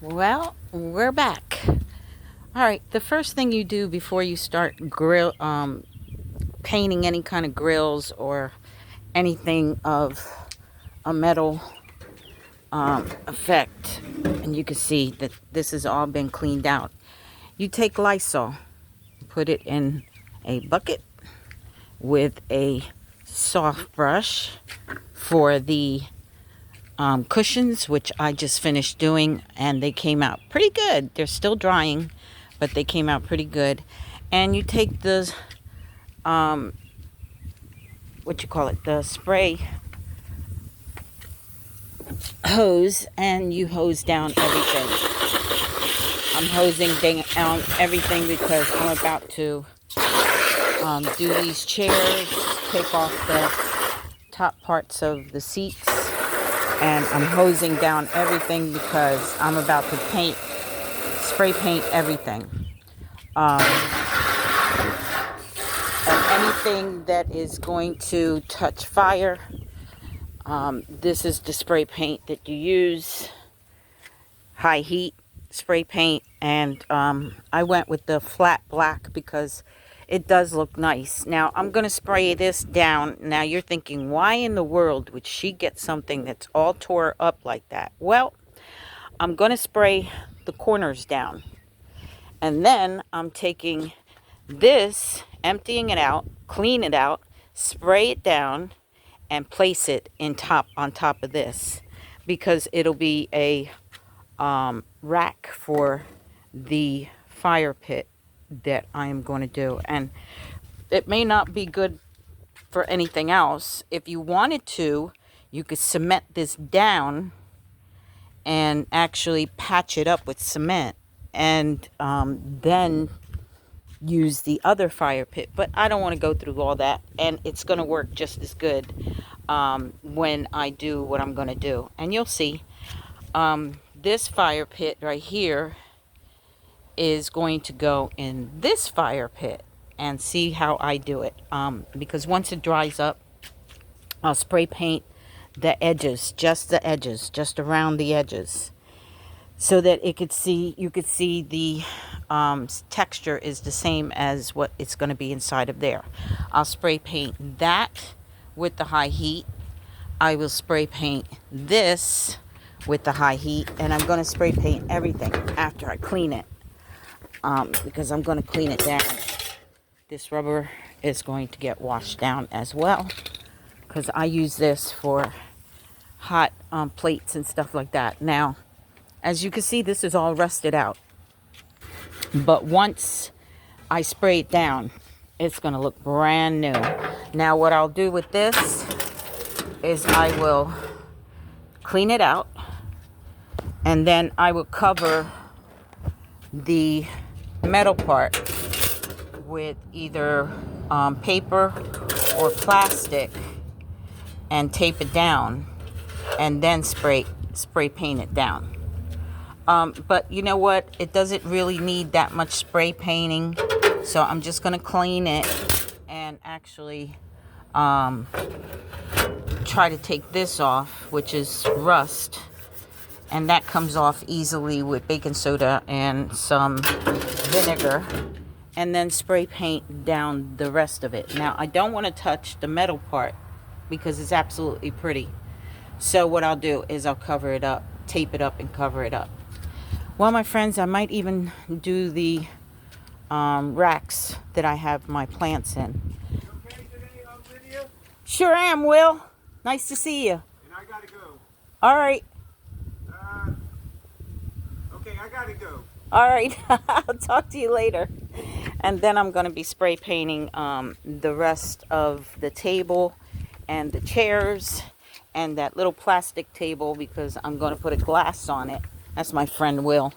Well, we're back. All right, the first thing you do before you start painting any kind of grills or anything of a metal effect, and you can see that this has all been cleaned out. You take Lysol, put it in a bucket with a soft brush for the cushions, which I just finished doing, and they came out pretty good. They're still drying, but they came out pretty good. And you take the what you call it, the spray hose, and you hose down everything. I'm hosing down everything because I'm about to do these chairs, take off the top parts of the seats, and I'm hosing down everything because I'm about to spray paint everything. And anything that is going to touch fire, this is the spray paint that you use, high heat spray paint. And I went with the flat black because it does look nice. Now I'm going to spray this down. Now you're thinking, why in the world would she get something that's all tore up like that? Well, I'm going to spray the corners down. And then I'm taking this, emptying it out, clean it out, spray it down, and place it on top of this, because it'll be a rack for the fire pit that I am going to do. And it may not be good for anything else. If you wanted to, you could cement this down and actually patch it up with cement, and then use the other fire pit. But I don't want to go through all that, and it's going to work just as good when I do what I'm going to do. And you'll see this fire pit right here is going to go in this fire pit, and see how I do it, because once it dries up, I'll spray paint the edges, just around the edges, so that you could see the texture is the same as what it's going to be inside of there. I'll spray paint that with the high heat. I will spray paint this with the high heat, and I'm going to spray paint everything after I clean it, because I'm going to clean it down. This rubber is going to get washed down as well, because I use this for hot plates and stuff like that. Now, as you can see, this is all rusted out. But once I spray it down, it's going to look brand new. Now, what I'll do with this is I will clean it out, and then I will cover the metal part with either paper or plastic and tape it down, and then spray paint it down. But you know what? It doesn't really need that much spray painting. So I'm just going to clean it and actually try to take this off, which is rust. And that comes off easily with baking soda and some vinegar. And then spray paint down the rest of it. Now, I don't want to touch the metal part because it's absolutely pretty. So what I'll do is I'll cover it up, tape it up, and cover it up. Well, my friends, I might even do the racks that I have my plants in. You okay today on video? Sure am, Will. Nice to see you. And I gotta go. All right. Okay, I gotta go. All right. I'll talk to you later. And then I'm going to be spray painting the rest of the table and the chairs and that little plastic table, because I'm going to put a glass on it. That's my friend Will.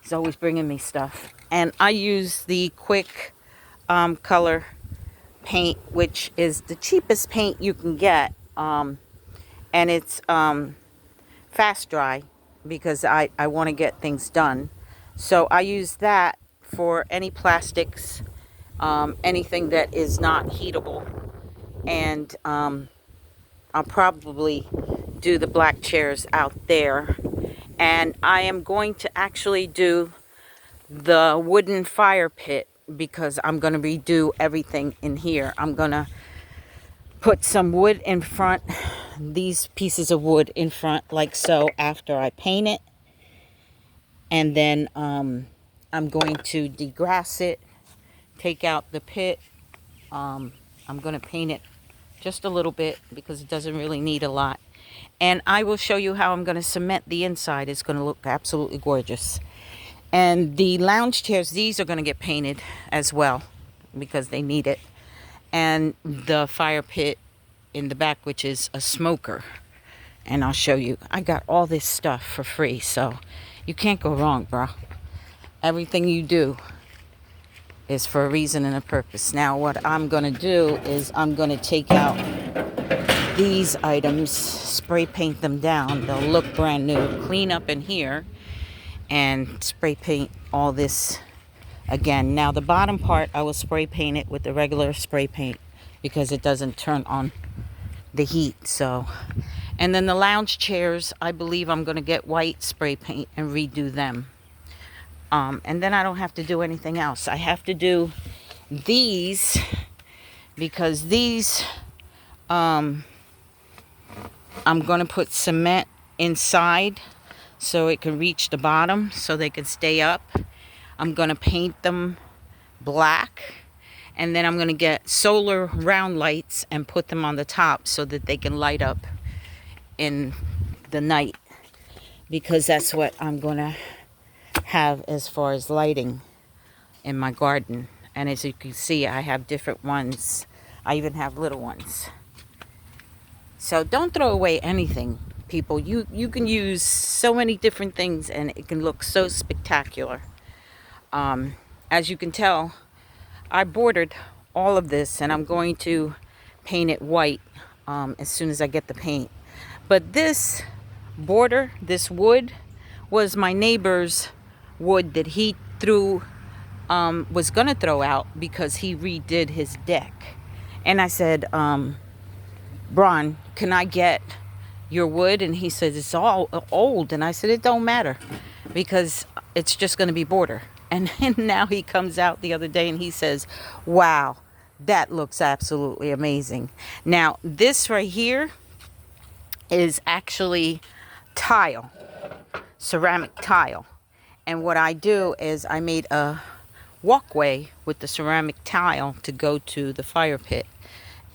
He's always bringing me stuff. And I use the Quick color paint, which is the cheapest paint you can get. And it's fast dry, because I want to get things done. So I use that for any plastics, anything that is not heatable. And I'll probably do the black chairs out there. And I am going to actually do the wooden fire pit because I'm going to redo everything in here. I'm going to put some wood in front, these pieces of wood in front like so after I paint it. And then I'm going to degrass it, take out the pit. I'm going to paint it just a little bit because it doesn't really need a lot. And I will show you how I'm going to cement the inside. It's going to look absolutely gorgeous. And the lounge chairs, these are going to get painted as well because they need it. And the fire pit in the back, which is a smoker. And I'll show you. I got all this stuff for free, so you can't go wrong, bro. Everything you do is for a reason and a purpose. Now, what I'm going to do is I'm going to take out these items, spray paint them down. They'll look brand new. Clean up in here and spray paint all this again. Now, the bottom part, I will spray paint it with the regular spray paint because it doesn't turn on the heat. So, and then the lounge chairs, I believe I'm going to get white spray paint and redo them. And then I don't have to do anything else. I have to do these because these, I'm going to put cement inside so it can reach the bottom so they can stay up. I'm going to paint them black. And then I'm going to get solar round lights and put them on the top so that they can light up in the night. Because that's what I'm going to have as far as lighting in my garden. And as you can see, I have different ones. I even have little ones. So don't throw away anything, people. You can use so many different things and it can look so spectacular. As you can tell, I bordered all of this and I'm going to paint it white as soon as I get the paint. But this border, this wood, was my neighbor's wood that he was going to throw out because he redid his deck. And I said, Bron, can I get your wood? And he said, it's all old. And I said, it don't matter because it's just going to be border. And now he comes out the other day and he says, wow, that looks absolutely amazing. Now, this right here is actually tile, ceramic tile. And what I do is I made a walkway with the ceramic tile to go to the fire pit.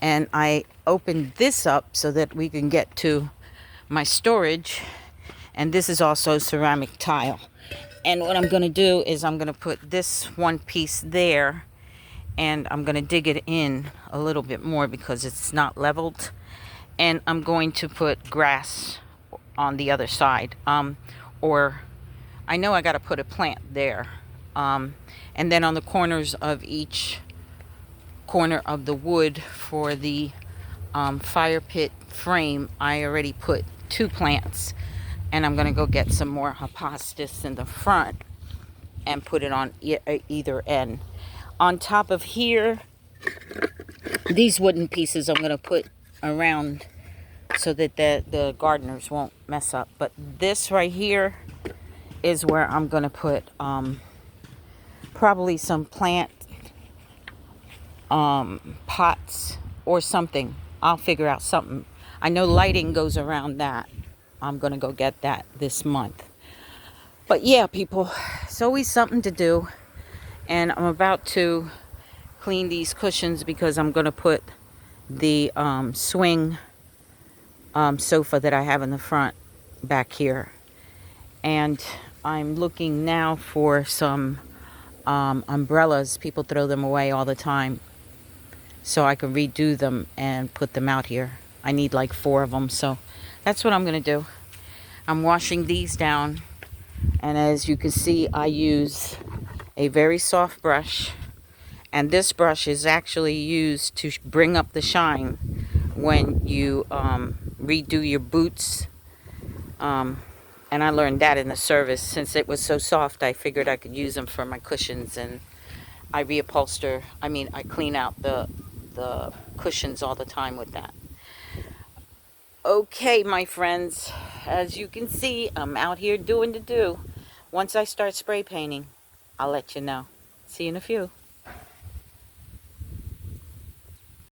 And I opened this up so that we can get to my storage. And this is also ceramic tile. And what I'm going to do is I'm going to put this one piece there and I'm going to dig it in a little bit more because it's not leveled. And I'm going to put grass on the other side. Or I know I got to put a plant there. And then on the corners of each corner of the wood for the fire pit frame, I already put 2 plants. And I'm going to go get some more hibiscus in the front and put it on either end. On top of here, these wooden pieces I'm going to put around so that the gardeners won't mess up. But this right here is where I'm going to put probably some plant pots or something. I'll figure out something. I know lighting goes around that. I'm going to go get that this month. But yeah, people, it's always something to do. And I'm about to clean these cushions because I'm going to put the swing sofa that I have in the front back here. And I'm looking now for some umbrellas. People throw them away all the time. So I can redo them and put them out here. I need like 4 of them. So that's what I'm going to do. I'm washing these down. And as you can see, I use a very soft brush. And this brush is actually used to bring up the shine when you redo your boots. And I learned that in the service. Since it was so soft, I figured I could use them for my cushions. And I clean out the cushions all the time with that. Okay, my friends, as you can see, I'm out here doing the do. Once I start spray painting, I'll let you know. See you in a few.